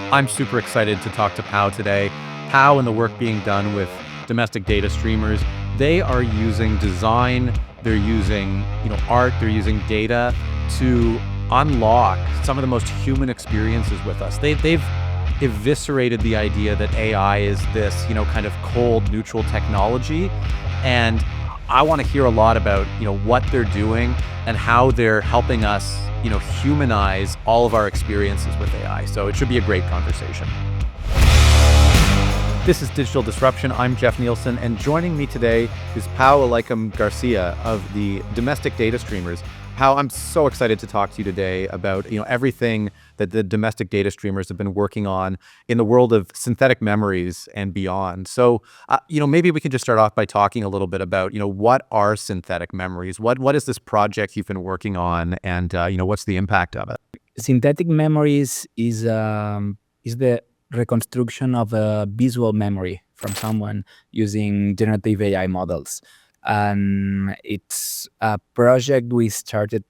I'm super excited to talk to Pao today. Pao and the work being done with domestic data streamers, they are using design, they're using, art, they're using data to unlock some of the most human experiences with us. They've eviscerated the idea that AI is this, kind of cold, neutral technology. And I want to hear a lot about, what they're doing and how they're helping us, humanize all of our experiences with AI. So it should be a great conversation. This is Digital Disruption. I'm Jeff Nielsen, and joining me today is Pao Alaykum Garcia of the Domestic Data Streamers. Pao, I'm so excited to talk to you today about everything that the domestic data streamers have been working on in the world of synthetic memories and beyond. So, maybe we can just start off by talking a little bit about what are synthetic memories? What is this project you've been working on, and what's the impact of it? Synthetic memories is the reconstruction of a visual memory from someone using generative AI models. And it's a project we started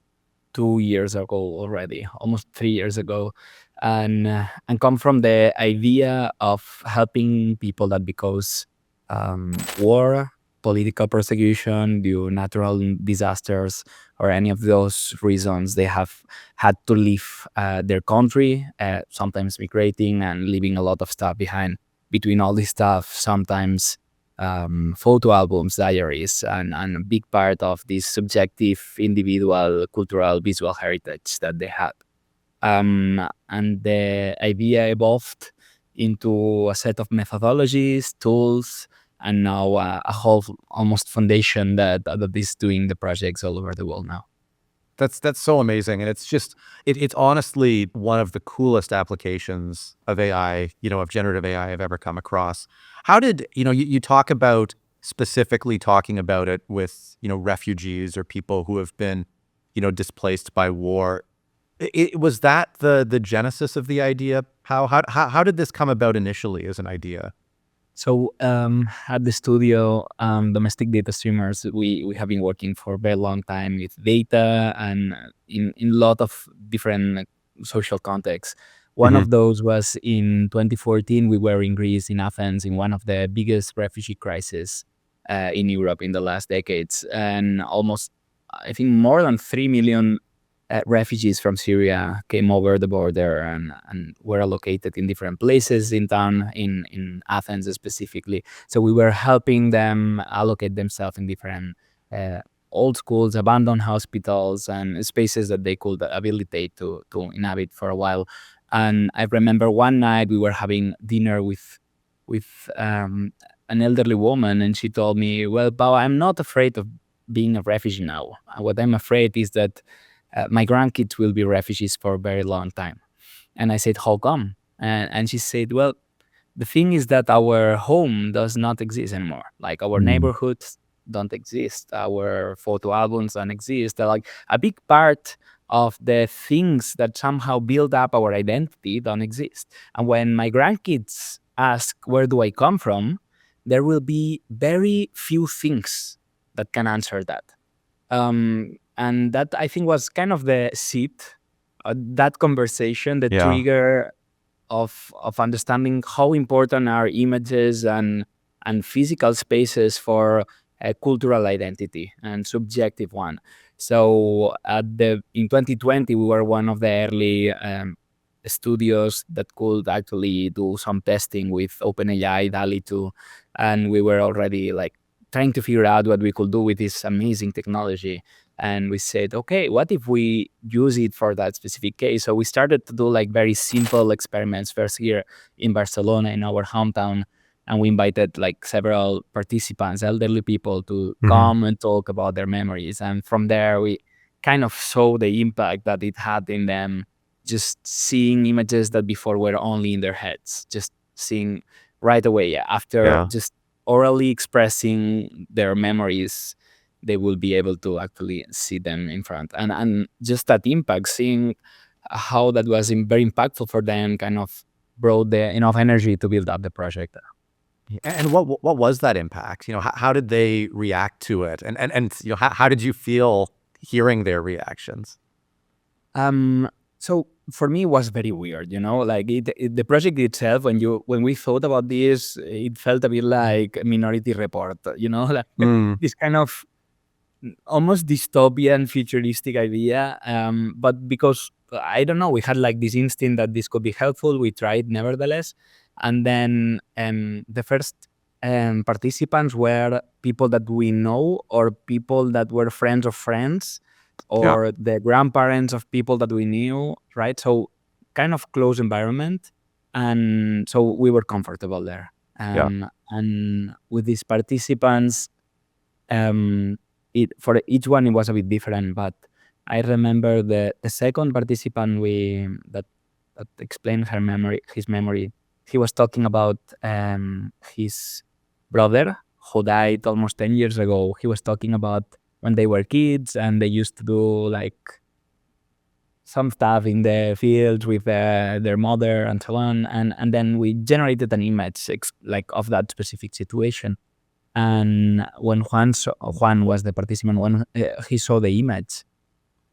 2 years ago already, almost 3 years ago, and come from the idea of helping people that because war, political persecution due natural disasters, or any of those reasons, they have had to leave their country, sometimes migrating and leaving a lot of stuff behind. Between all this stuff, sometimes photo albums, diaries, and a big part of this subjective, individual, cultural, visual heritage that they had. And the idea evolved into a set of methodologies, tools, and now a whole almost foundation that is doing the projects all over the world now. That's so amazing, and it's honestly one of the coolest applications of AI, of generative AI I've ever come across. How did you talk about specifically talking about it with refugees or people who have been displaced by war? Was that the genesis of the idea? How did this come about initially as an idea? So at the studio, Domestic Data Streamers, we have been working for a very long time with data and in a lot of different social contexts. One of those was in 2014. We were in Greece, in Athens, in one of the biggest refugee crises in Europe in the last decades. And almost, I think, more than 3 million refugees from Syria came over the border and were allocated in different places in town, in Athens specifically. So we were helping them allocate themselves in different old schools, abandoned hospitals, and spaces that they could habilitate to inhabit for a while. And I remember one night we were having dinner with an elderly woman, and she told me, "Well, Pao, I'm not afraid of being a refugee now. What I'm afraid is that my grandkids will be refugees for a very long time." And I said, "How come?" And she said, "Well, the thing is that our home does not exist anymore. Like our neighborhoods don't exist. Our photo albums don't exist. Like a big part of the things that somehow build up our identity don't exist. And when my grandkids ask, where do I come from? There will be very few things that can answer that." And that, I think, was kind of the seed, that conversation, the Yeah. trigger of understanding how important are images and physical spaces for a cultural identity and subjective one. So in 2020, we were one of the early studios that could actually do some testing with OpenAI, DALL-E 2, and we were already like trying to figure out what we could do with this amazing technology. And we said, okay, what if we use it for that specific case? So we started to do like very simple experiments first here in Barcelona, in our hometown. And we invited like several participants, elderly people, to come and talk about their memories. And from there, we kind of saw the impact that it had in them, just seeing images that before were only in their heads, just seeing right away after just orally expressing their memories, they will be able to actually see them in front. And just that impact, seeing how that was very impactful for them, kind of brought enough energy to build up the project. And what was that impact? How did they react to it? And how did you feel hearing their reactions? So for me, it was very weird. Like the project itself. When we thought about this, it felt a bit like Minority Report. Like Mm, this kind of almost dystopian, futuristic idea. But because I don't know, we had like this instinct that this could be helpful. We tried nevertheless, and then the first participants were people that we know or people that were friends of friends yeah, or the grandparents of people that we knew, right? So kind of close environment, and so we were comfortable there. yeah, And with these participants, um, for each one it was a bit different, but I remember the second participant we that explained his memory. He was talking about his brother who died almost 10 years ago. He was talking about when they were kids and they used to do like some stuff in the fields with their mother and so on, and then we generated an image like of that specific situation. And when Juan was the participant, when he saw the image,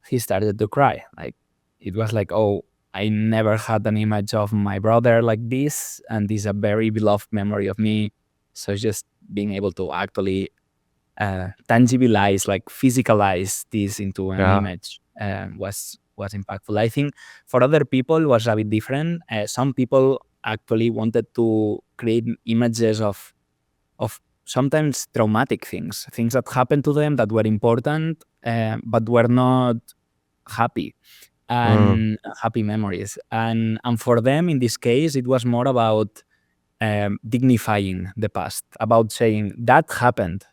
he started to cry. Like it was like, oh, I never had an image of my brother like this, and this is a very beloved memory of me. So just being able to actually tangibilize, like physicalize this into an yeah. image was impactful. I think for other people was a bit different. Some people actually wanted to create images of sometimes traumatic things that happened to them that were important, but were not happy Mm, and happy memories. And for them, in this case, it was more about dignifying the past, about saying that happened,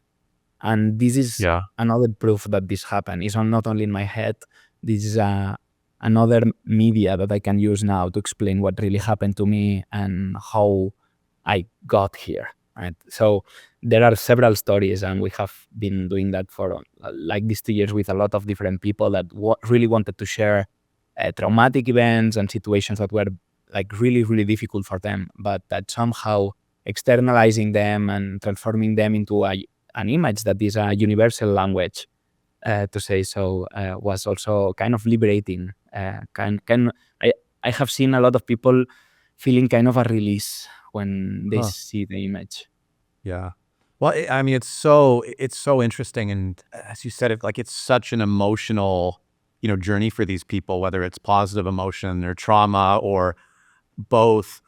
and this is yeah. another proof that this happened. It's not only in my head. This is another media that I can use now to explain what really happened to me and how I got here. Right. So there are several stories, and we have been doing that for like these 2 years with a lot of different people that really wanted to share traumatic events and situations that were like really, really difficult for them, but that somehow externalizing them and transforming them into an image that is a universal language, to say so, was also kind of liberating. I, I have seen a lot of people feeling kind of a release when they Huh. see the image. Yeah. Well, I mean, it's so interesting, and as you said, it's such an emotional, journey for these people, whether it's positive emotion or trauma or both.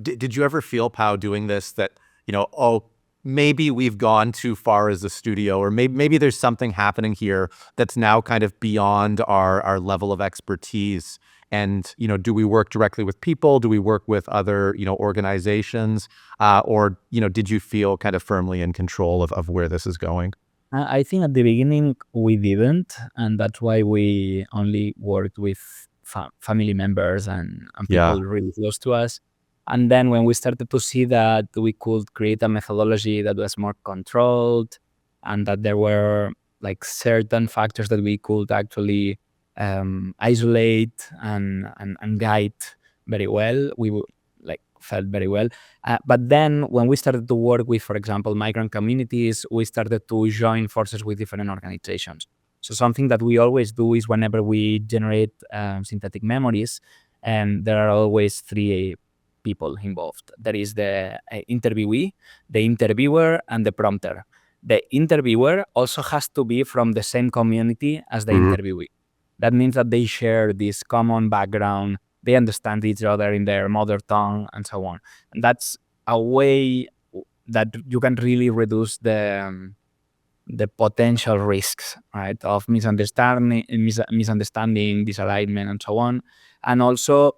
Did you ever feel, Pau, doing this that, oh, maybe we've gone too far as a studio, or maybe there's something happening here that's now kind of beyond our level of expertise? And, do we work directly with people? Do we work with other, organizations? Or, did you feel kind of firmly in control of where this is going? I think at the beginning we didn't, and that's why we only worked with family members and Yeah. people really close to us. And then when we started to see that we could create a methodology that was more controlled, and that there were like certain factors that we could actually isolate and guide very well, like felt very well. But then when we started to work with, for example, migrant communities, we started to join forces with different organizations. So something that we always do is whenever we generate synthetic memories, and there are always three people involved. There is the interviewee, the interviewer, and the prompter. The interviewer also has to be from the same community as the Hmm. interviewee. That means that they share this common background, they understand each other in their mother tongue, and so on. And that's a way that you can really reduce the potential risks, right, of misunderstanding, disalignment, and so on. And also,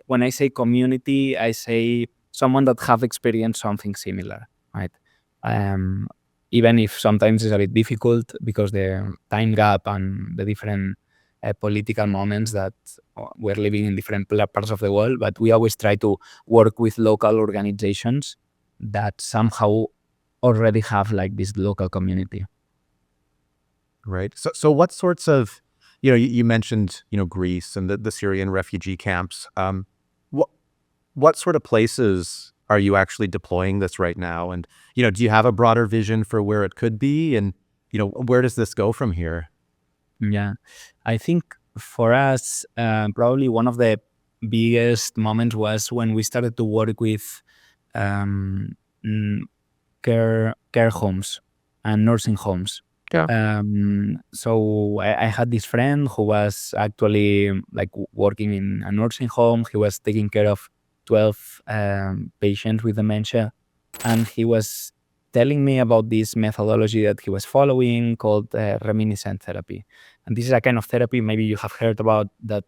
when I say community, I say someone that have experienced something similar, right? Um, Even if sometimes it's a bit difficult because the time gap and the different political moments that we're living in different parts of the world, but we always try to work with local organizations that somehow already have like this local community. Right. So what sorts of, you mentioned, Greece and the Syrian refugee camps. What what sort of places are you actually deploying this right now? And, do you have a broader vision for where it could be? And, where does this go from here? Yeah, I think for us, probably one of the biggest moments was when we started to work with um, mm, care homes and nursing homes. Yeah. So I had this friend who was actually like working in a nursing home. He was taking care of 12 patients with dementia, and he was telling me about this methodology that he was following called reminiscent therapy. And this is a kind of therapy maybe you have heard about that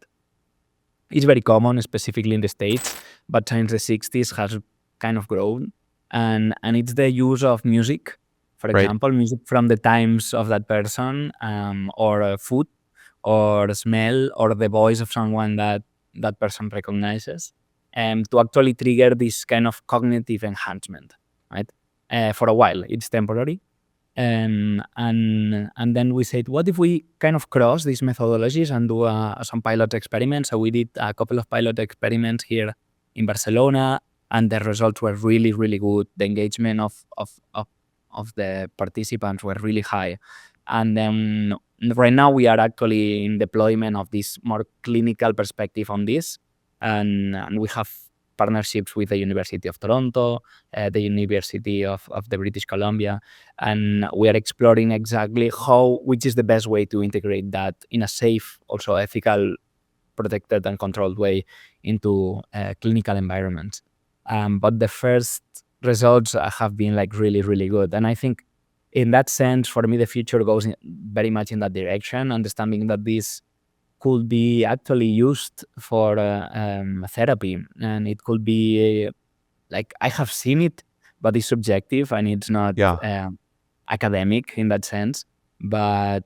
is very common, specifically in the States, but since the 60s has kind of grown. And it's the use of music, for Right. example, music from the times of that person, or food, or smell, or the voice of someone that that person recognizes, to actually trigger this kind of cognitive enhancement, right? For a while, it's temporary, and then we said, what if we kind of cross these methodologies and do some pilot experiments? So we did a couple of pilot experiments here in Barcelona, and the results were really, really good. The engagement of the participants were really high. And then right now we are actually in deployment of this more clinical perspective on this. And we have partnerships with the University of Toronto, the University of the British Columbia, and we are exploring exactly which is the best way to integrate that in a safe, also ethical, protected and controlled way into clinical environments. But the first results have been like really, really good. And I think in that sense, for me, the future goes very much in that direction, understanding that this could be actually used for therapy. And it could be like, I have seen it, but it's subjective and it's not Yeah. academic in that sense. But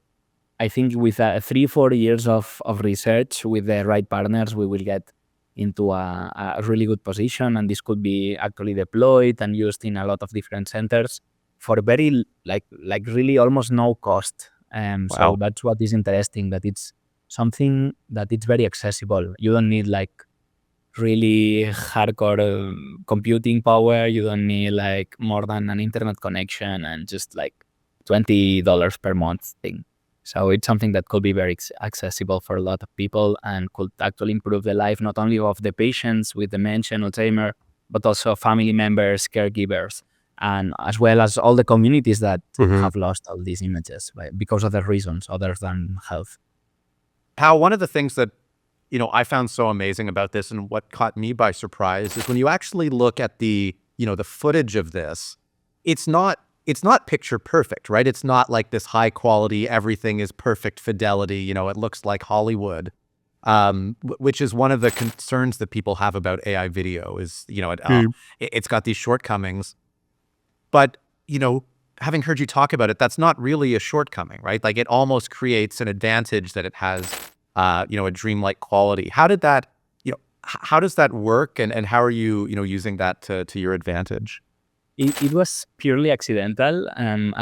I think with 3-4 years of research with the right partners, we will get into a really good position, and this could be actually deployed and used in a lot of different centers for very like really almost no cost. So Wow. that's what is interesting, that it's something that it's very accessible. You don't need like really hardcore computing power. You don't need like more than an internet connection and just like $20 per month thing. So it's something that could be very accessible for a lot of people and could actually improve the life not only of the patients with dementia and Alzheimer, but also family members, caregivers, and as well as all the communities that Mhm. have lost all these images, right, because of the reasons other than health. Pal, one of the things that, I found so amazing about this and what caught me by surprise is when you actually look at the footage of this, it's not picture perfect, right? It's not like this high quality, everything is perfect fidelity, it looks like Hollywood. Which is one of the concerns that people have about AI video is, it's got these shortcomings. But, having heard you talk about it, that's not really a shortcoming, right? Like it almost creates an advantage that it has, a dreamlike quality. How does that work, and how are you, using that to your advantage? It was purely accidental,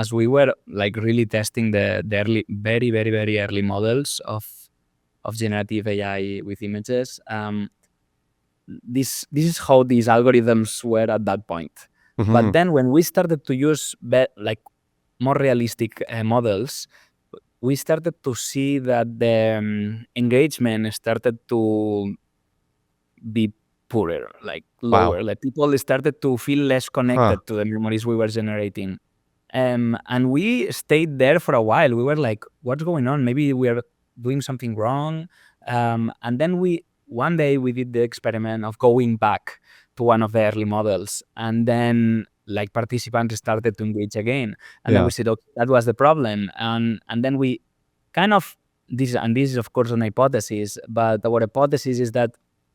as we were like really testing the early, very, very, very early models of generative AI with images. This is how these algorithms were at that point. But Mhm. then when we started to use like more realistic models, we started to see that the engagement started to be poorer, like Wow. lower. Like people started to feel less Huh. connected to the memories we were generating. And we stayed there for a while. We were like, what's going on? Maybe we are doing something wrong. And then one day we did the experiment of going back to one of the early models. And then like participants started to engage again. And then Yeah. we said, okay, that was the problem. And then we kind of, this is of course an hypothesis, but our hypothesis is that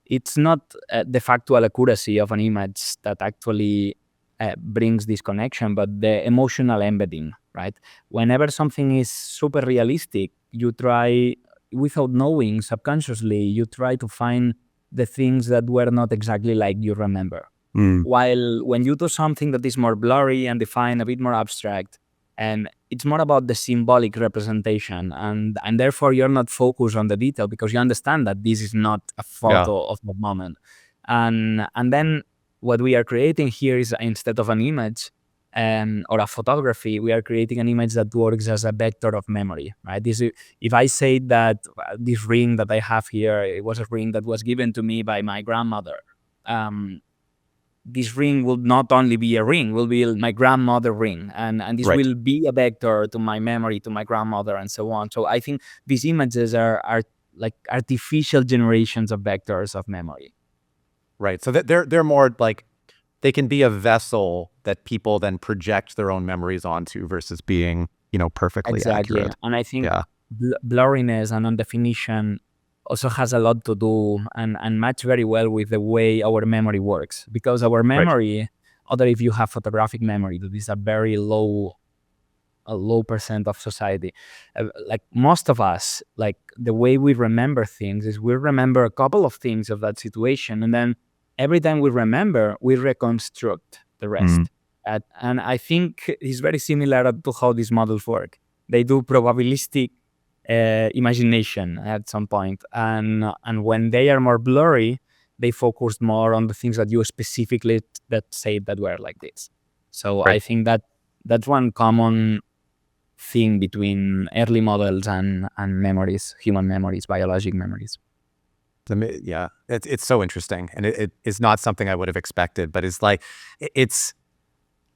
it's not the factual accuracy of an image that actually brings this connection, but the emotional embedding, right? Whenever something is super realistic, you try, without knowing, subconsciously, you try to find the things that were not exactly like you remember. Mm. While when you do something that is more blurry and defined, a bit more abstract, and it's more about the symbolic representation, and therefore you're not focused on the detail because you understand that this is not a Yeah. photo of the moment. And then what we are creating here is, instead of an image, or a photography, we are creating an image that works as a vector of memory, right? If I say that this ring that I have here, it was a ring that was given to me by my grandmother, this ring will not only be a ring, will be my grandmother ring, and this Right. will be a vector to my memory, to my grandmother, and so on. So I think these images are like artificial generations of vectors of memory. Right. So that they're more like they can be a vessel that people then project their own memories onto versus being, perfectly Exactly. accurate. And I think Yeah. blurriness and undefinition also has a lot to do and match very well with the way our memory works. Because our Right. memory, other if you have photographic memory, that is a low percent of society. Like most of us, like the way we remember things is we remember a couple of things of that situation, and then every time we remember, we reconstruct the Mm. rest. And I think it's very similar to how these models work. They do probabilistic imagination at some point, and when they are more blurry, they focus more on the things that you specifically that say that were like this. So I Right. think that that's one common thing between early models and memories, human memories, biologic memories. Yeah. It's so interesting, and it is not something I would have expected, but it's like it's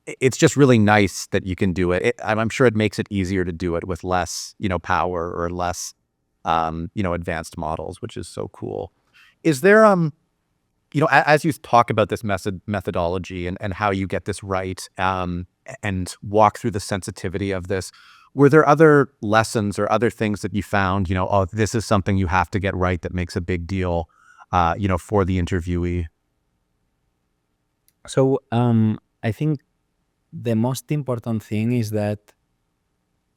it's just really nice that you can do it. I'm sure it makes it easier to do it with less, power or less, advanced models, which is so cool. Is there, as you talk about this methodology and how you get this right, and walk through the sensitivity of this, were there other lessons or other things that you found, oh, this is something you have to get right that makes a big deal, for the interviewee? So I think the most important thing is that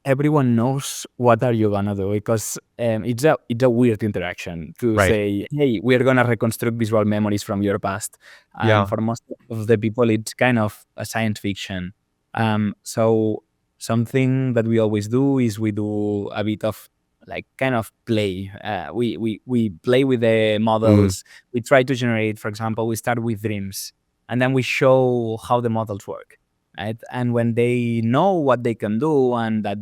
everyone knows what are you gonna do, because it's a weird interaction to Right. say, hey, we're gonna reconstruct visual memories from your past, and Yeah. for most of the people it's kind of a science fiction. So something that we always do is we do a bit of like kind of play. We play with the Mm. models. We try to generate, for example, we start with dreams, and then we show how the models work, right? And when they know what they can do, and that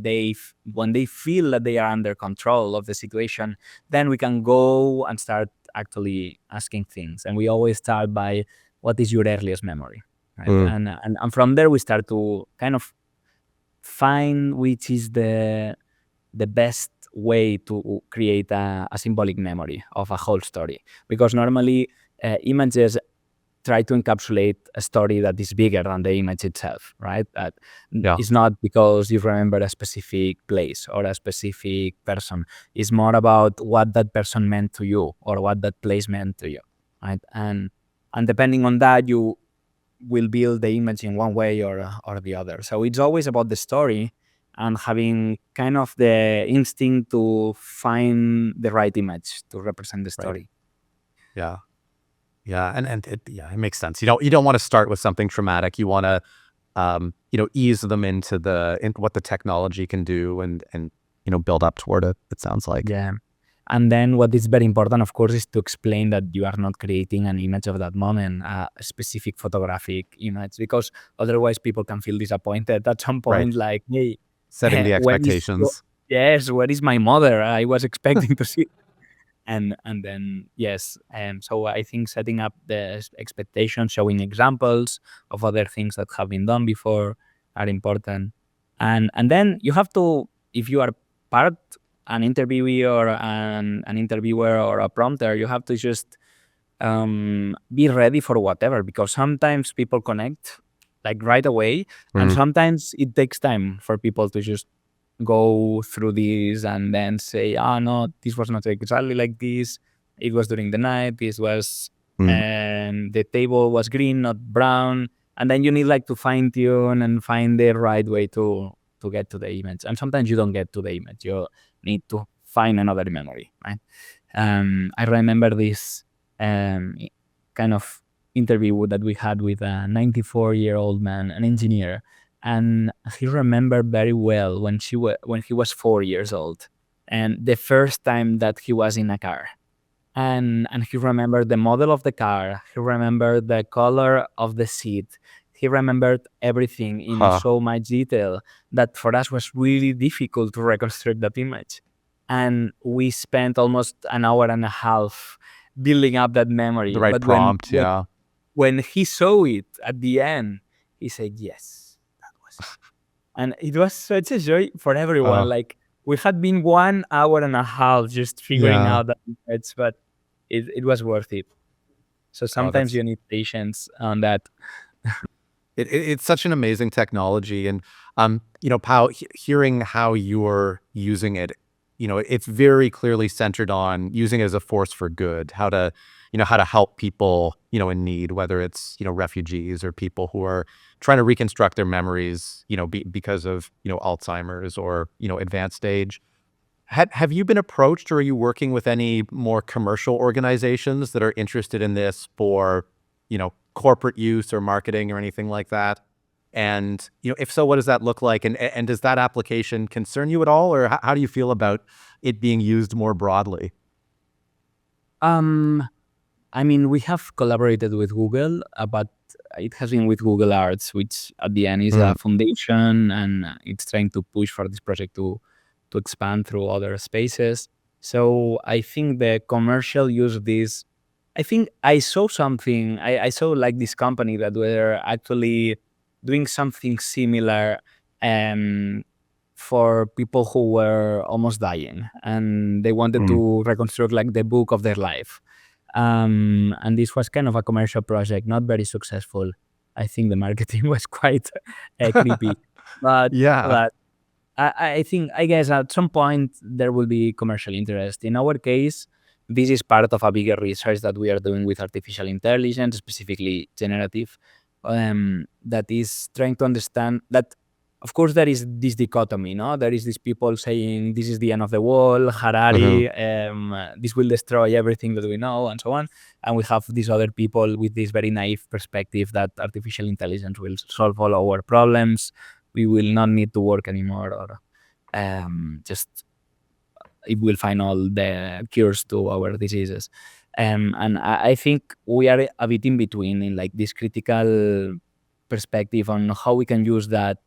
when they feel that they are under control of the situation, then we can go and start actually asking things. And we always start by, what is your earliest memory, right? Mm. And from there we start to kind of find which is the best way to create a symbolic memory of a whole story, because normally images try to encapsulate a story that is bigger than the image itself, right? That Yeah. it's not because you remember a specific place or a specific person. It's more about what that person meant to you or what that place meant to you, right? And depending on that, you will build the image in one way or the other. So it's always about the story and having kind of the instinct to find the right image to represent the Right. story. Yeah. Yeah, and it makes sense. You don't want to start with something traumatic. You want to, ease them into what the technology can do, and build up toward it. It sounds like. Yeah. And then what is very important, of course, is to explain that you are not creating an image of that moment, a specific photographic image, because otherwise people can feel disappointed at some Right. point, like, hey, Setting the where is, expectations. yes, where is my mother? I was expecting to see. And then, yes. So I think setting up the expectations, showing examples of other things that have been done before are important. And then you have to, if you are part an interviewee or an interviewer or a prompter, you have to just be ready for whatever, because sometimes people connect like right away, and Mm. sometimes it takes time for people to just go through this and then say, oh no, this was not exactly like this. It was during the night. This was, Mm. and the table was green, not brown. And then you need like to fine tune and find the right way to get to the image. And sometimes you don't get to the image. You need to find another memory, right? I remember this kind of interview that we had with a 94-year-old man, an engineer, and he remembered very well when he was 4 years old, and the first time that he was in a car, and he remembered the model of the car, he remembered the color of the seat, he remembered everything in Huh. so much detail that for us was really difficult to reconstruct that image. And we spent almost an hour and a half building up that The memory. right But when prompt, yeah. when he saw it at the end, he said, "Yes, that was it." And it was such a joy for everyone. Oh, Like we had been 1 hour and a half just figuring yeah. out that image, but it was worth it. So Oh, sometimes that's you need patience on that. it's such an amazing technology, and Pao, hearing how you're using it, it's very clearly centered on using it as a force for good. How to help people, in need, whether it's refugees or people who are trying to reconstruct their memories, because of Alzheimer's or advanced stage. Have you been approached, or are you working with any more commercial organizations that are interested in this for, corporate use or marketing or anything like that? And, if so, what does that look like? And does that application concern you at all, or how do you feel about it being used more broadly? Um, I mean, we have collaborated with Google, but it has been with Google Arts, which at the end is Mm, a foundation, and it's trying to push for this project to expand through other spaces. So I think the commercial use of this, I think I saw something. I saw like this company that were actually doing something similar um, for people who were almost dying, and they wanted mm. to reconstruct like the book of their life. And this was kind of a commercial project, not very successful. I think the marketing was quite creepy, but Yeah. but I think, I guess at some point there will be commercial interest. In our case, this is part of a bigger research that we are doing with artificial intelligence, specifically generative, that is trying to understand that, of course, there is this dichotomy, no? There is these people saying this is the end of the world, Hmm. Harari, this will destroy everything that we know, and so on. And we have these other people with this very naive perspective that artificial intelligence will solve all our problems, we will not need to work anymore, or just it will find all the cures to our diseases. And I think we are a bit in between in like this critical perspective on how we can use that,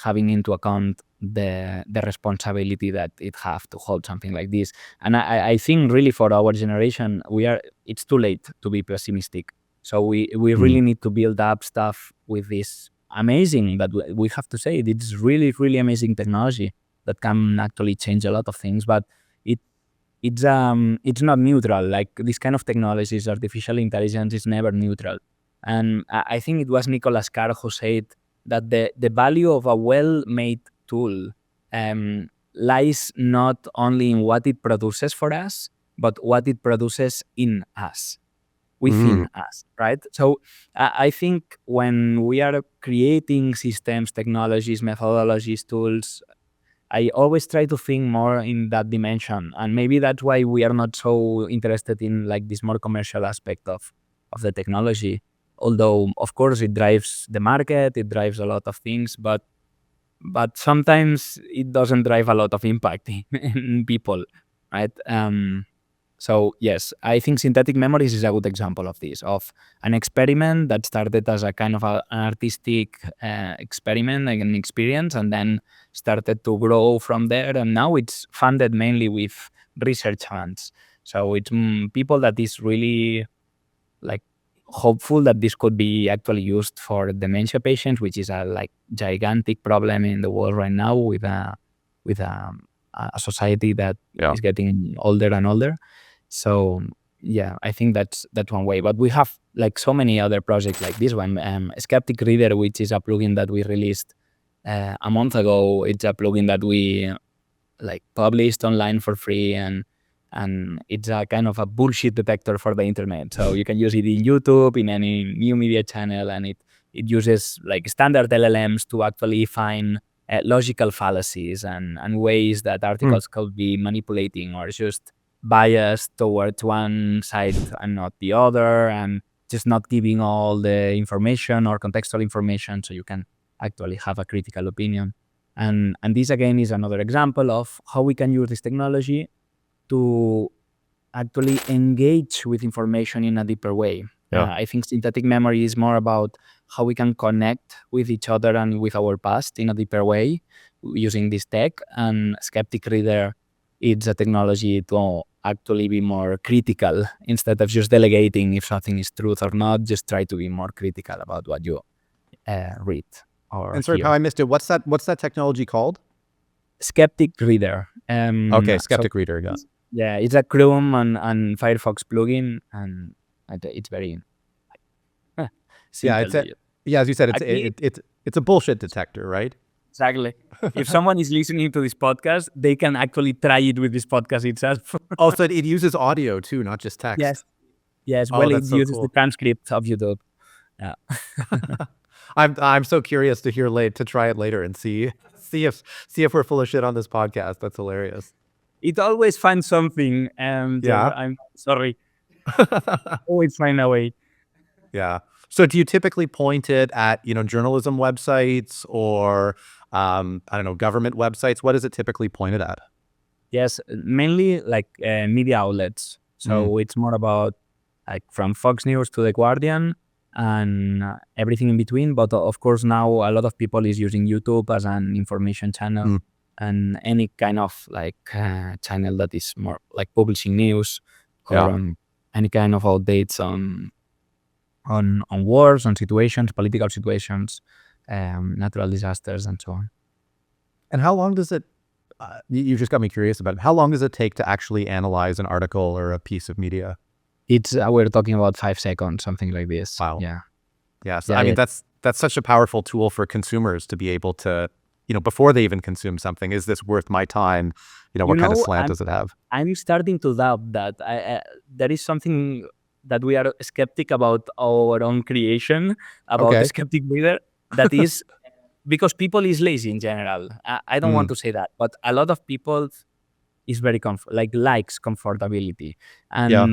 having into account the responsibility that it have to hold something like this. And I think really for our generation, it's too late to be pessimistic. So we Mm. really need to build up stuff with this amazing, that we have to say, it's really, really amazing technology that can actually change a lot of things. But it it's not neutral. Like this kind of technologies, artificial intelligence is never neutral. And I think it was Nicolas Carr who said that the value of a well-made tool lies not only in what it produces for us, but what it produces in us, Mm. within us, right? So I think when we are creating systems, technologies, methodologies, tools, I always try to think more in that dimension, and maybe that's why we are not so interested in like this more commercial aspect of the technology. Although, of course, it drives the market, it drives a lot of things, but sometimes it doesn't drive a lot of impact in people, right? So yes, I think synthetic memories is a good example of this, of an experiment that started as a kind of an artistic experiment, like an experience, and then started to grow from there. And now it's funded mainly with research funds. So it's people that is really like hopeful that this could be actually used for dementia patients, which is a like gigantic problem in the world right now with a society that Yeah. is getting older and older. So yeah, I think that's one way. But we have like so many other projects like this one. Skeptic Reader, which is a plugin that we released a month ago. It's a plugin that we like published online for free, and it's a kind of a bullshit detector for the internet. So you can use it in YouTube, in any new media channel, and it uses like standard LLMs to actually find logical fallacies and ways that Mm. articles could be manipulating or just biased towards one side and not the other, and just not giving all the information or contextual information so you can actually have a critical opinion. And this again is another example of how we can use this technology to actually engage with information in a deeper way. Yeah. I think synthetic memory is more about how we can connect with each other and with our past in a deeper way using this tech. And Skeptic Reader, it's a technology to actually be more critical instead of just delegating if something is truth or not. Just try to be more critical about what you read or And sorry, Pao, hear. I missed it. What's that technology called? Skeptic Reader. Okay, So Skeptic Reader. Yeah. yeah, it's a Chrome and Firefox plugin, and it's very Yeah. simple to use. Yeah. As you said, Actually, it's a bullshit detector, right? exactly. If someone is listening to this podcast, they can actually try it with this podcast itself. Also, it uses audio too, not just Yes. text. Yes. Oh, Well, it that's so uses the cool. transcript of YouTube. Yeah. I'm so curious to to try it later and see if we're full of shit on this podcast. That's hilarious. It always finds something, and Yeah. I'm sorry. Always find a way. Yeah. So do you typically point it at, journalism websites or, I don't know, government websites? What is it typically pointed at? Yes, mainly like media outlets. So it's more about like from Fox News to The Guardian and everything in between. But of course, now a lot of people is using YouTube as an information channel Mm. and any kind of like channel that is more like publishing news or Yeah. any kind of updates on wars, on situations, political situations, natural disasters, and so on. And how long does it, you just got me curious about it. How long does it take to actually analyze an article or a piece of media? It's we're talking about 5 seconds, something like this. Wow. Yeah. Yeah. So, Yeah, I mean, yeah. that's such a powerful tool for consumers to be able to, before they even consume something, is this worth my time? What kind of slant does it have? I'm starting to doubt that. There is something that we are skeptic about our own creation, about the Okay. Skeptic Reader, that is because people is lazy in general. I don't want Mm. to say that, but a lot of people is very likes comfortability, Yeah.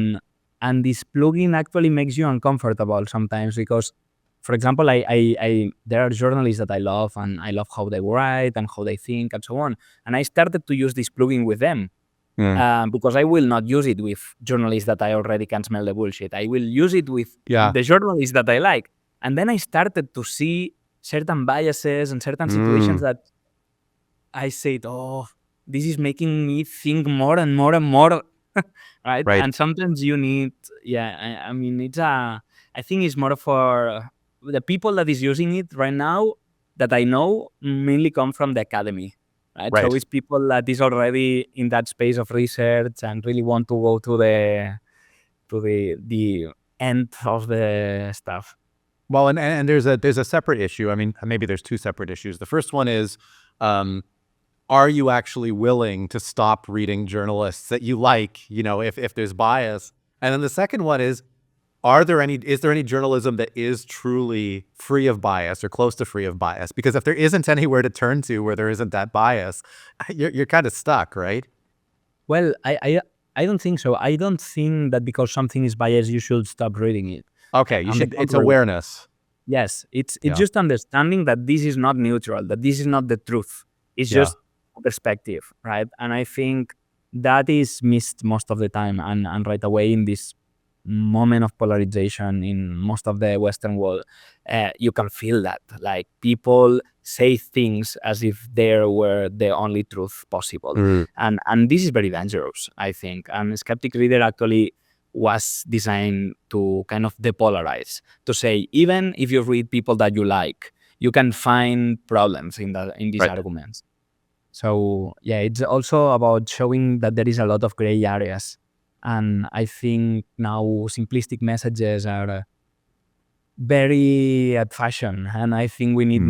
and this plugin actually makes you uncomfortable sometimes because, for example, I there are journalists that I love and I love how they write and how they think and so on, and I started to use this plugin with them. Mm. Because I will not use it with journalists that I already can smell the bullshit. I will use it with Yeah. the journalists that I like. And then I started to see certain biases and certain situations Mm. that I said, oh, this is making me think more and more and more. Right? Right. And sometimes you need, I mean, I think it's more for the people that is using it right now that I know mainly come from the academy. Right? So Right. it's people that is already in that space of research and really want to go to the end of the stuff. Well, and there's a separate issue. I mean, maybe there's two separate issues. The first one is, are you actually willing to stop reading journalists that you like, if there's bias? And then the second one is there any journalism that is truly free of bias or close to free of bias? Because if there isn't anywhere to turn to where there isn't that bias, you're kind of stuck, right? Well, I don't think so. I don't think that because something is biased, you should stop reading it. Okay, On the it's contrary. awareness. Yes, it's Yeah. just understanding that this is not neutral, that this is not the truth. It's Yeah. just perspective, right? And I think that is missed most of the time and right away in this moment of polarization in most of the Western world, you can feel that. Like people say things as if there were the only truth possible. Mm. And this is very dangerous, I think. And Skeptic Reader actually was designed to kind of depolarize, to say, even if you read people that you like, you can find problems in these Right. arguments. So yeah, it's also about showing that there is a lot of gray areas. And I think now simplistic messages are very at fashion. And I think we need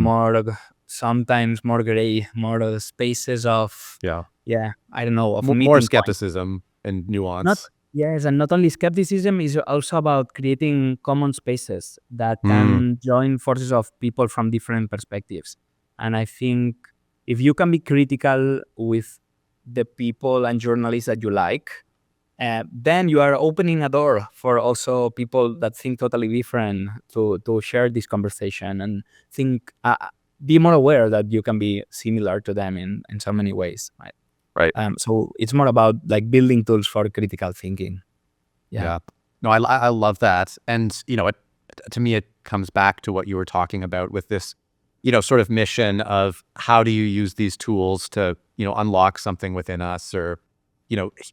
sometimes more gray, more spaces of, Yeah. I don't know, of More meeting points. skepticism and nuance. Yes, and not only skepticism, is also about creating common spaces that can join forces of people from different perspectives. And I think if you can be critical with the people and journalists that you like, then you are opening a door for also people that think totally different to share this conversation and think, be more aware that you can be similar to them in so many ways, right? Right. So it's more about like building tools for critical thinking. Yeah. No, I love that. And, to me, it comes back to what you were talking about with this, sort of mission of how do you use these tools to, unlock something within us or,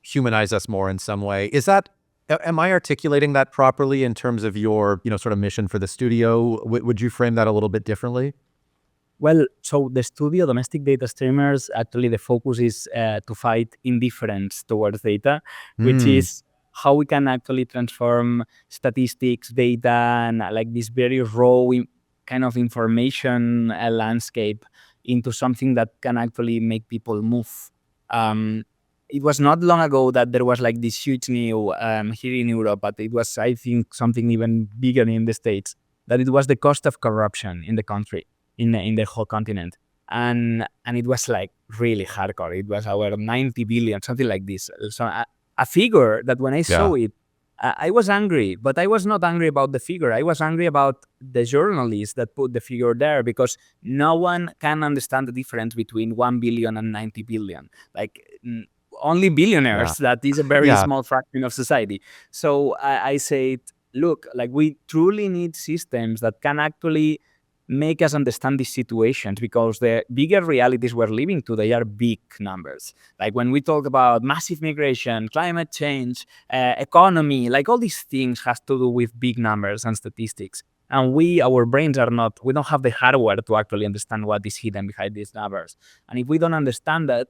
humanize us more in some way. Am I articulating that properly in terms of your, sort of mission for the studio? Would you frame that a little bit differently? Well, so the studio, Domestic Data Streamers, actually the focus is to fight indifference towards data, which Mm, is how we can actually transform statistics, data, and like this very raw kind of information landscape into something that can actually make people move. Um, it was not long ago that there was like this huge news here in Europe, but it was, I think, something even bigger in the States, that it was the cost of corruption in the country in the whole continent. And it was like really hardcore. It was over 90 billion, something like this. So a figure that when I yeah. saw it, I was angry, but I was not angry about the figure. I was angry about the journalists that put the figure there, because no one can understand the difference between 1 billion and 90 billion. Like only Yeah. billionaires, that is a very Yeah. small fraction of society. So I said, look, like we truly need systems that can actually make us understand these situations, because the bigger realities we're living today are big numbers. Like when we talk about massive migration, climate change, economy, like all these things has to do with big numbers and statistics. And our brains are not, we don't have the hardware to actually understand what is hidden behind these numbers. And if we don't understand that,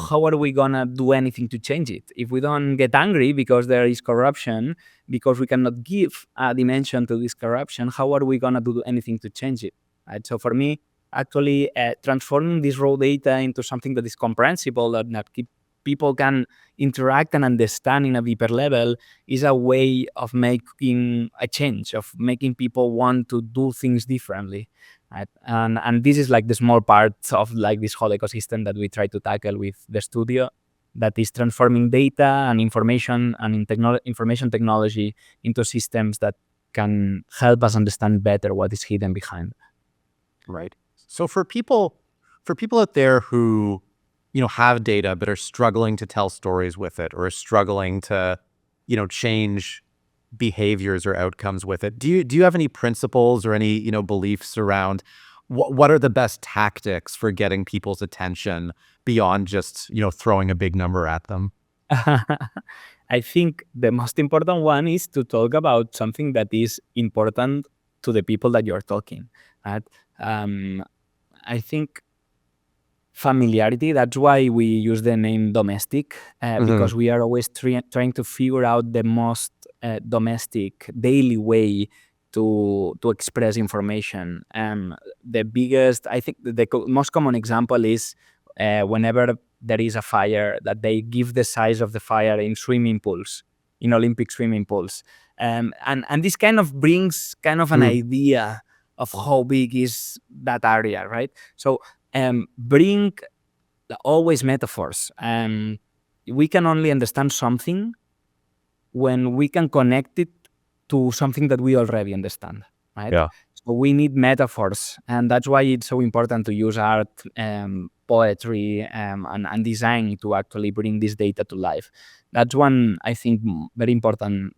how are we gonna do anything to change it? If we don't get angry because there is corruption, because we cannot give a dimension to this corruption, how are we gonna do anything to change it? Right. So for me, actually, transforming this raw data into something that is comprehensible, that people can interact and understand in a deeper level, is a way of making a change, of making people want to do things differently. Right? And this is like the small part of like this whole ecosystem that we try to tackle with the studio, that is transforming data and information and information technology into systems that can help us understand better what is hidden behind. Right. So for people out there who, have data but are struggling to tell stories with it or are struggling to, change behaviors or outcomes with it, do you have any principles or any, beliefs around what are the best tactics for getting people's attention beyond just, throwing a big number at them? I think the most important one is to talk about something that is important to the people that you're talking. Right? Um, I think familiarity, that's why we use the name domestic, Hmm. because we are always trying to figure out the most domestic daily way to express information. The biggest, I think, the most common example is whenever there is a fire, that they give the size of the fire in swimming pools, in Olympic swimming pools. And this kind of brings kind of an idea of how big is that area, right? So bring always metaphors. We can only understand something when we can connect it to something that we already understand, right? Yeah. So we need metaphors, and that's why it's so important to use art, poetry, and design to actually bring this data to life. That's one, I think, very important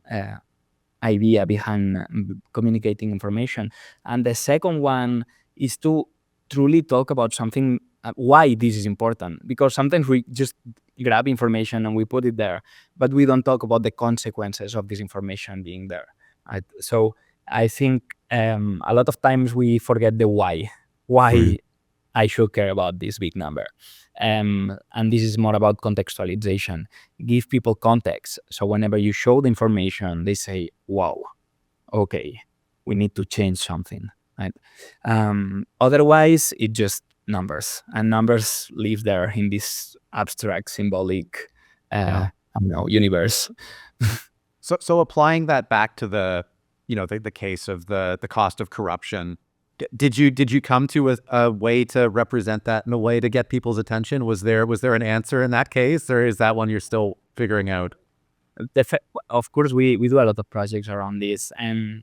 idea behind communicating information. And the second one is to truly talk about something, why this is important, because sometimes we just grab information and we put it there, but we don't talk about the consequences of this information being there. Right? So I think a lot of times we forget the why I should care about this big number. And this is more about contextualization. Give people context. So whenever you show the information, they say, wow, okay, we need to change something. Right? Otherwise, it's just numbers. And numbers live there in this abstract, symbolic, Yeah. I don't know, universe. So applying that back to the case of the cost of corruption, did you come to a way to represent that in a way to get people's attention? Was there an answer in that case, or is that one you're still figuring out? Of course, we do a lot of projects around this. And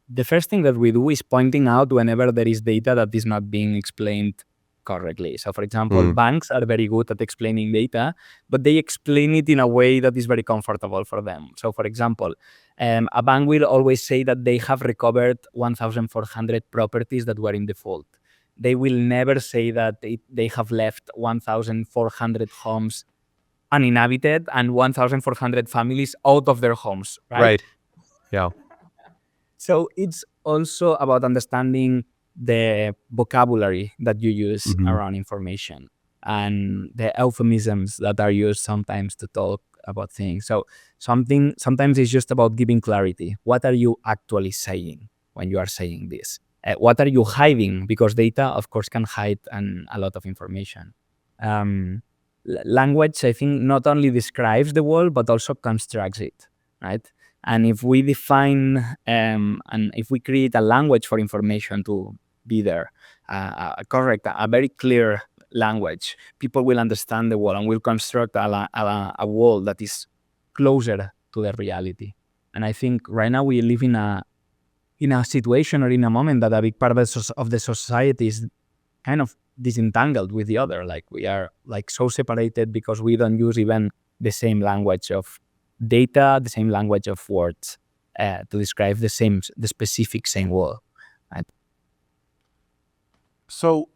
the first thing that we do is pointing out whenever there is data that is not being explained correctly. So, for example, banks are very good at explaining data, but they explain it in a way that is very comfortable for them. So, for example, a bank will always say that they have recovered 1,400 properties that were in default. They will never say that they have left 1,400 homes uninhabited and 1,400 families out of their homes, right? Right. Yeah. So it's also about understanding the vocabulary that you use around information and the euphemisms that are used sometimes to talk about things. So sometimes it's just about giving clarity. What are you actually saying when you are saying this? What are you hiding? Because data, of course, can hide a lot of information. Language, I think, not only describes the world, but also constructs it, right? And if we define and if we create a language for information to be there, a very clear language, people will understand the world and will construct a world that is closer to the reality. And I think right now we live in a situation or in a moment that a big part of the society is kind of disentangled with the other. Like we are like so separated because we don't use even the same language of data, the same language of words to describe the specific same world. Right? So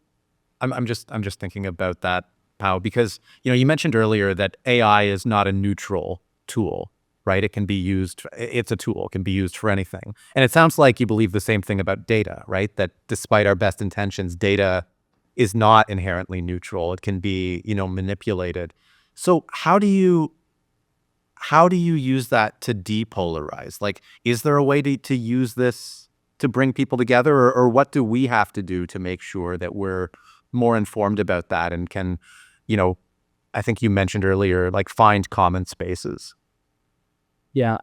I'm just thinking about that, Pau, because you mentioned earlier that AI is not a neutral tool, right? It can be used. It's a tool. It can be used for anything. And it sounds like you believe the same thing about data, right? That despite our best intentions, data is not inherently neutral. It can be manipulated. So how do you use that to depolarize? Like, is there a way to use this to bring people together, or what do we have to do to make sure that we're more informed about that and can, I think you mentioned earlier, like find common spaces? Yeah,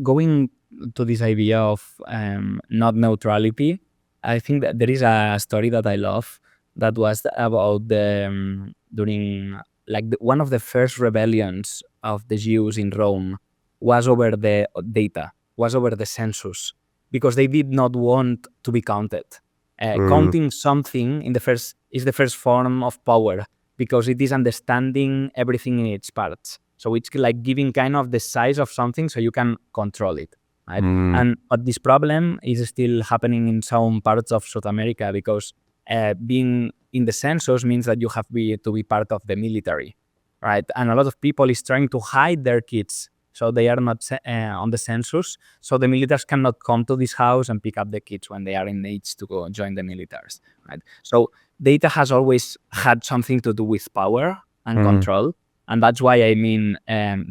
going to this idea of not neutrality, I think that there is a story that I love that was about during one of the first rebellions of the Jews in Rome was over the data, was over the census, because they did not want to be counted. Counting something is the first form of power because it is understanding everything in its parts. So it's like giving kind of the size of something so you can control it, right? But this problem is still happening in some parts of South America because being in the census means that you have to be part of the military, right? And a lot of people is trying to hide their kids so they are not on the census. So the militaries cannot come to this house and pick up the kids when they are in age to go join the militaries, right? So data has always had something to do with power and control. And that's why I mean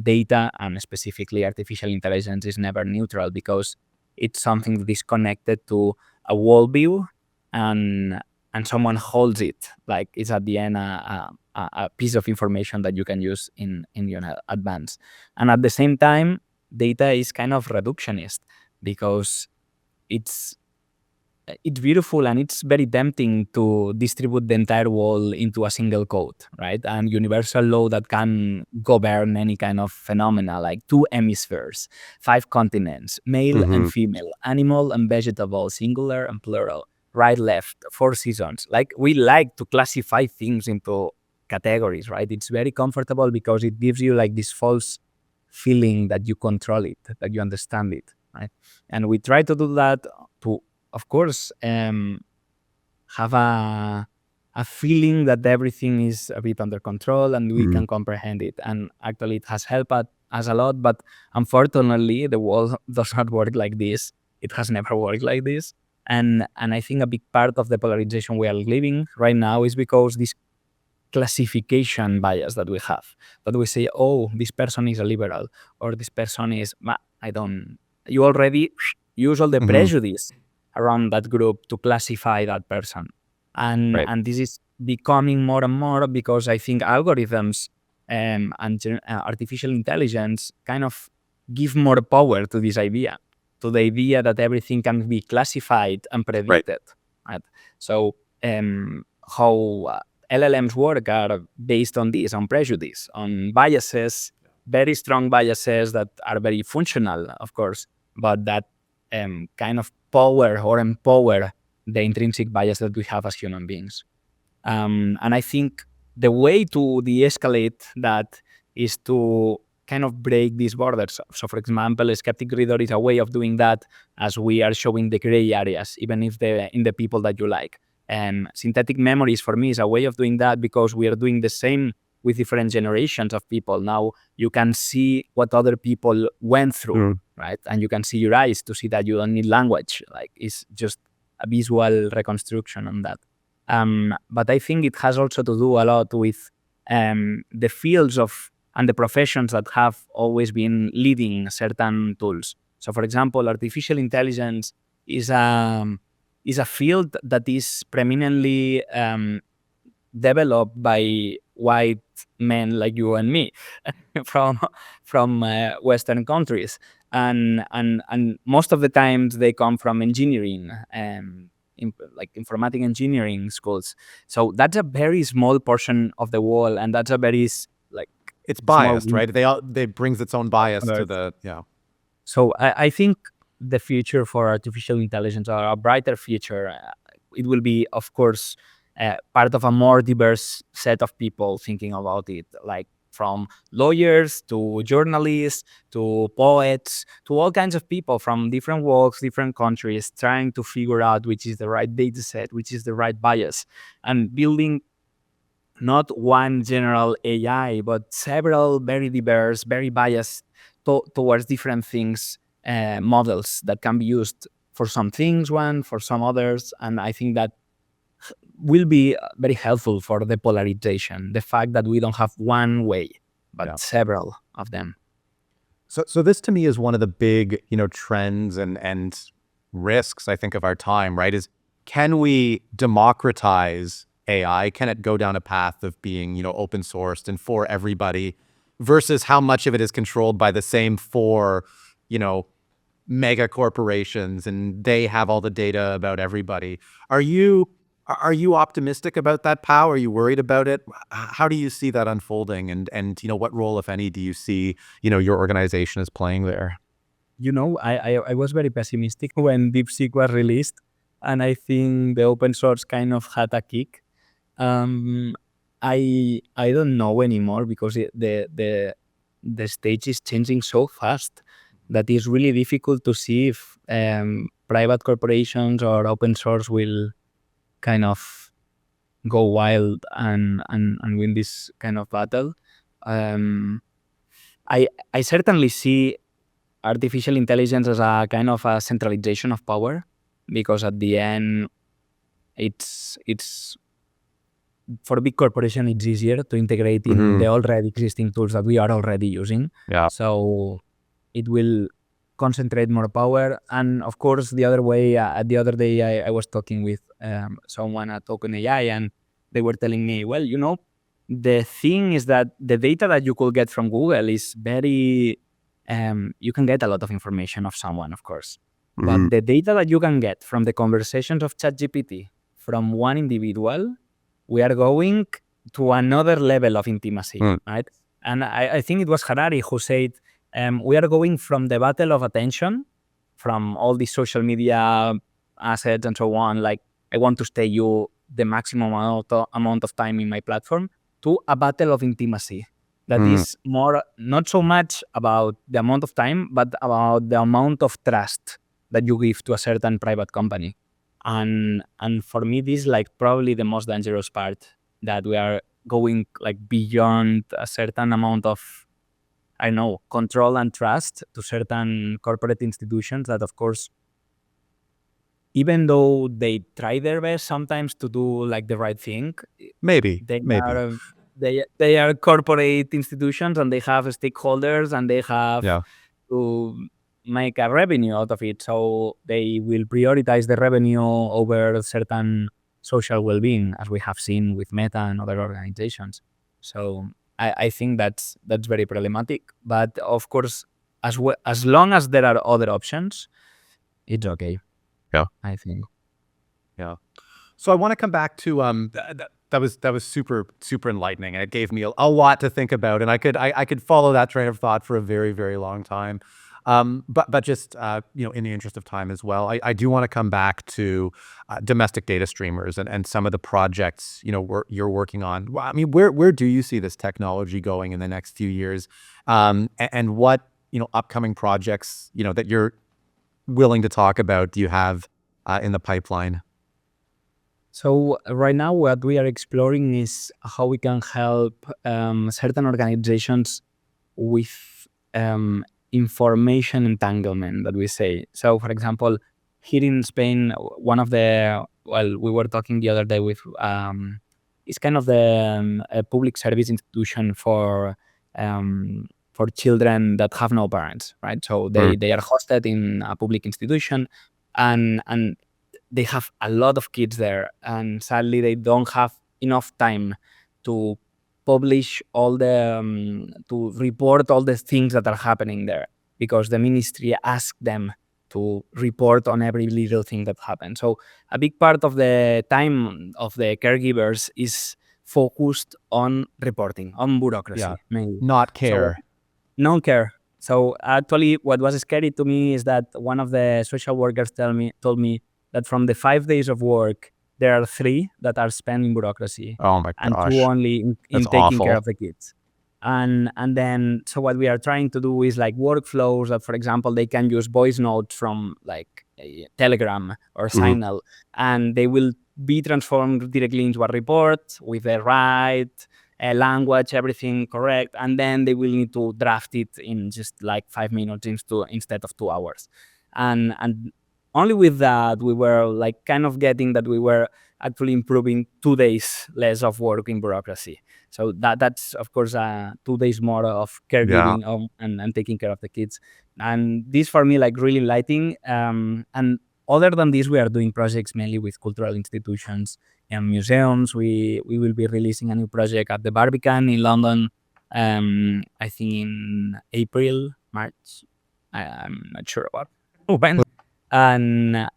data, and specifically artificial intelligence, is never neutral because it's something that is connected to a worldview and someone holds it. Like it's at the end a piece of information that you can use in your advance. And at the same time, data is kind of reductionist because it's beautiful and it's very tempting to distribute the entire world into a single code, right? And universal law that can govern any kind of phenomena, like 2 hemispheres, 5 continents, male and female, animal and vegetable, singular and plural, right, left, 4 seasons. Like we like to classify things into categories, right? It's very comfortable because it gives you like this false feeling that you control it, that you understand it, right? And we try to do that to, of course, have a feeling that everything is a bit under control and we can comprehend it. And actually it has helped us a lot, but unfortunately the world does not work like this. It has never worked like this. And I think a big part of the polarization we are living right now is because this classification bias that we have, that we say, oh, this person is a liberal, or this person is, you already use all the prejudice around that group to classify that person. And this is becoming more and more because I think algorithms and artificial intelligence kind of give more power to this idea, to the idea that everything can be classified and predicted. Right? So how LLMs work are based on this, on prejudice, on biases, very strong biases that are very functional, of course, but that kind of power or empower the intrinsic bias that we have as human beings. And I think the way to de-escalate that is to kind of break these borders. So for example, Skeptic Reader is a way of doing that, as we are showing the gray areas, even if in the people that you like. And synthetic memories for me is a way of doing that, because we are doing the same with different generations of people. Now you can see what other people went through, right? And you can see your eyes to see that you don't need language. Like, it's just a visual reconstruction on that. But I think it has also to do a lot with the fields of and the professions that have always been leading certain tools. So, for example, artificial intelligence is a field that is preeminently developed by white men like you and me from Western countries, and most of the times they come from engineering, like informatic engineering schools. So that's a very small portion of the wall, and that's a very like It's small biased, right? They brings its own bias to the So I think the future for artificial intelligence, or a brighter future, it will be, of course, part of a more diverse set of people thinking about it, like from lawyers to journalists to poets to all kinds of people from different walks, different countries, trying to figure out which is the right data set, which is the right bias, and building not one general AI, but several very diverse, very biased towards different things, models that can be used for some things, one for some others. And I think that will be very helpful for the polarization, the fact that we don't have one way, but several of them. So this to me is one of the big, trends and risks, I think, of our time, right? Is, can we democratize AI? Can it go down a path of being, open sourced and for everybody, versus how much of it is controlled by the same four, mega corporations, and they have all the data about everybody? Are you optimistic about that, Pao? Are you worried about it? How do you see that unfolding? And what role, if any, do you see, your organization is playing there? I was very pessimistic when DeepSeek was released, and I think the open source kind of had a kick. I don't know anymore, because the stage is changing so fast that it's really difficult to see if private corporations or open source will kind of go wild and win this kind of battle. I certainly see artificial intelligence as a kind of a centralization of power, because at the end, it's for a big corporation, it's easier to integrate in the already existing tools that we are already using. Yeah. So it will concentrate more power. And of course, the other way, the other day I was talking with someone at OpenAI, and they were telling me, well, the thing is that the data that you could get from Google is very, you can get a lot of information of someone, of course. But the data that you can get from the conversations of ChatGPT from one individual, we are going to another level of intimacy, right? And I think it was Harari who said, we are going from the battle of attention, from all these social media assets and so on, like, I want to stay you the maximum amount of time in my platform, to a battle of intimacy that is more, not so much about the amount of time, but about the amount of trust that you give to a certain private company. And for me, this is like probably the most dangerous part, that we are going like beyond a certain amount of, I don't know, control and trust to certain corporate institutions that, of course, even though they try their best sometimes to do like the right thing, Maybe. they are corporate institutions, and they have stakeholders, and they have to make a revenue out of it. So they will prioritize the revenue over certain social well-being, as we have seen with Meta and other organizations. So I think that's very problematic. But of course, as long as there are other options, it's okay. Yeah, I think. Yeah. So I want to come back to that was super enlightening, and it gave me a lot to think about, and I could follow that train of thought for a very, very long time. But just in the interest of time as well, I do want to come back to domestic data streamers and some of the projects you're working on. Well, I mean, where do you see this technology going in the next few years, and what upcoming projects that you're willing to talk about do you have in the pipeline? So right now, what we are exploring is how we can help certain organizations with information entanglement that we say. So, for example, here in Spain, we were talking the other day with, it's kind of a public service institution for children that have no parents, right? So they are hosted in a public institution, and they have a lot of kids there, and sadly they don't have enough time to publish all the to report all the things that are happening there, because the ministry asks them to report on every little thing that happens. So a big part of the time of the caregivers is focused on reporting, on bureaucracy Yeah, mainly. not So care. no care. So actually, what was scary to me is that one of the social workers told me that from the 5 days of work, there are 3 that are spent in bureaucracy, Oh my and 2 gosh, only in that's taking care awful. of the kids. And then, so what we are trying to do is like workflows that, for example, they can use voice notes from like Telegram or Mhm. Signal, and they will be transformed directly into a report with the right language, everything correct, and then they will need to draft it in just like 5 minutes instead of 2 hours. And only with that we were like kind of getting that we were actually improving 2 days less of work in bureaucracy. So that's of course 2 days more of Yeah. caregiving and taking care of the kids. And this for me like really lighting. And other than this, we are doing projects mainly with cultural institutions and museums. We will be releasing a new project at the Barbican in London. I think in April, March. I'm not sure about when. And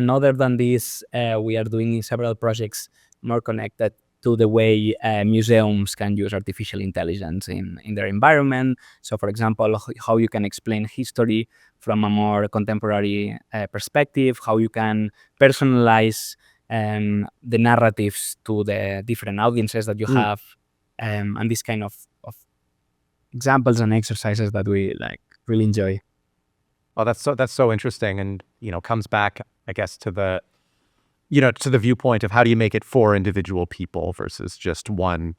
other than this, we are doing several projects more connected to the way museums can use artificial intelligence in their environment. So, for example, how you can explain history from a more contemporary perspective, how you can personalize the narratives to the different audiences that you Mm. have, and this kind of examples and exercises that we like really enjoy. Oh, that's so interesting, and comes back, I guess, to the viewpoint of how do you make it for individual people versus just one,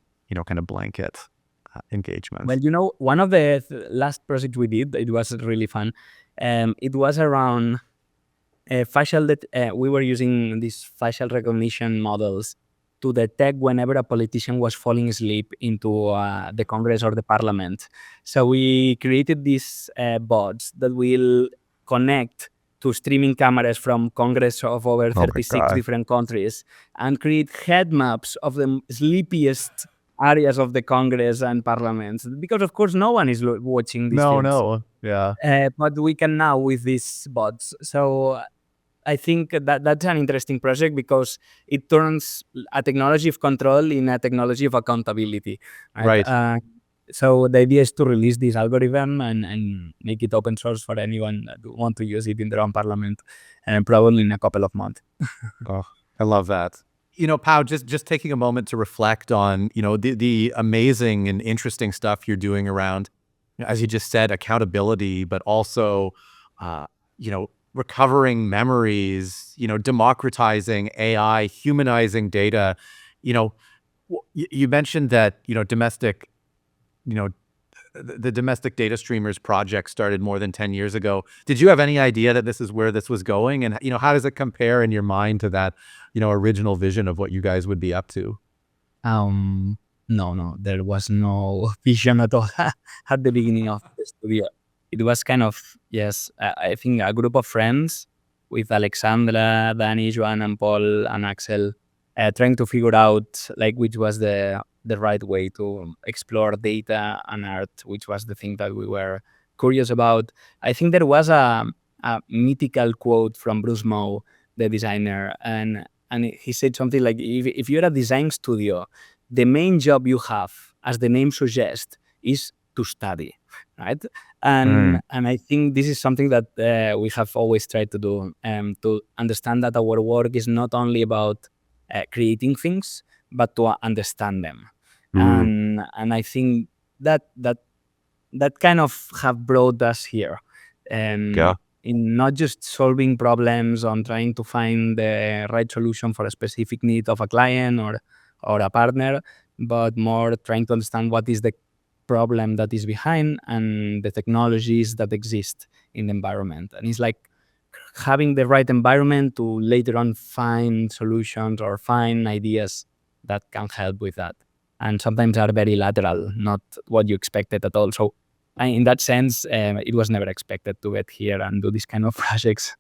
kind of blanket engagement. Well, one of the last projects we did, it was really fun. It was around we were using these facial recognition models to detect whenever a politician was falling asleep into the Congress or the Parliament. So we created these bots that will connect to streaming cameras from Congress of over Oh my 36 God. different countries and create head maps of the sleepiest areas of the Congress and parliaments. Because of course no one is watching these No, films. no. Yeah. But we can now with these bots. So I think that that's an interesting project because it turns a technology of control in a technology of accountability, right? Right. So the idea is to release this algorithm and make it open source for anyone that want to use it in their own parliament, and probably in a couple of months. Oh, I love that. Pau, just taking a moment to reflect on, the amazing and interesting stuff you're doing around, as you just said, accountability, but also, recovering memories, democratizing AI, humanizing data. You mentioned that, domestic, you know, the domestic data streamers project started more than 10 years ago. Did you have any idea that this is where this was going? And, how does it compare in your mind to that, original vision of what you guys would be up to? No, there was no vision at all at the beginning of the studio. It was kind of, yes, I think a group of friends with Alexandra, Danny, Joan, and Paul, and Axel, trying to figure out like which was the right way to explore data and art, which was the thing that we were curious about. I think there was a mythical quote from Bruce Moe, the designer, and he said something like, if you're a design studio, the main job you have, as the name suggests, is to study, right? And I think this is something that we have always tried to do, to understand that our work is not only about creating things, but to understand them. And I think that kind of have brought us here, Yeah. in not just solving problems on trying to find the right solution for a specific need of a client or a partner, but more trying to understand what is the problem that is behind and the technologies that exist in the environment. And it's like having the right environment to later on find solutions or find ideas that can help with that. And sometimes are very lateral, not what you expected at all. So in that sense, it was never expected to get here and do this kind of projects.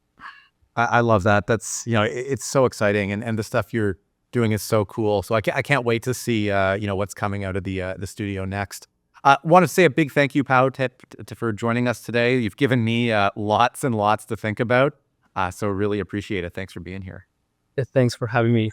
I love that. That's, it's so exciting, and the stuff you're doing is so cool. So I can't wait to see, what's coming out of the studio next. Want to say a big thank you, Pau, for joining us today. You've given me lots and lots to think about. So really appreciate it. Thanks for being here. Thanks for having me.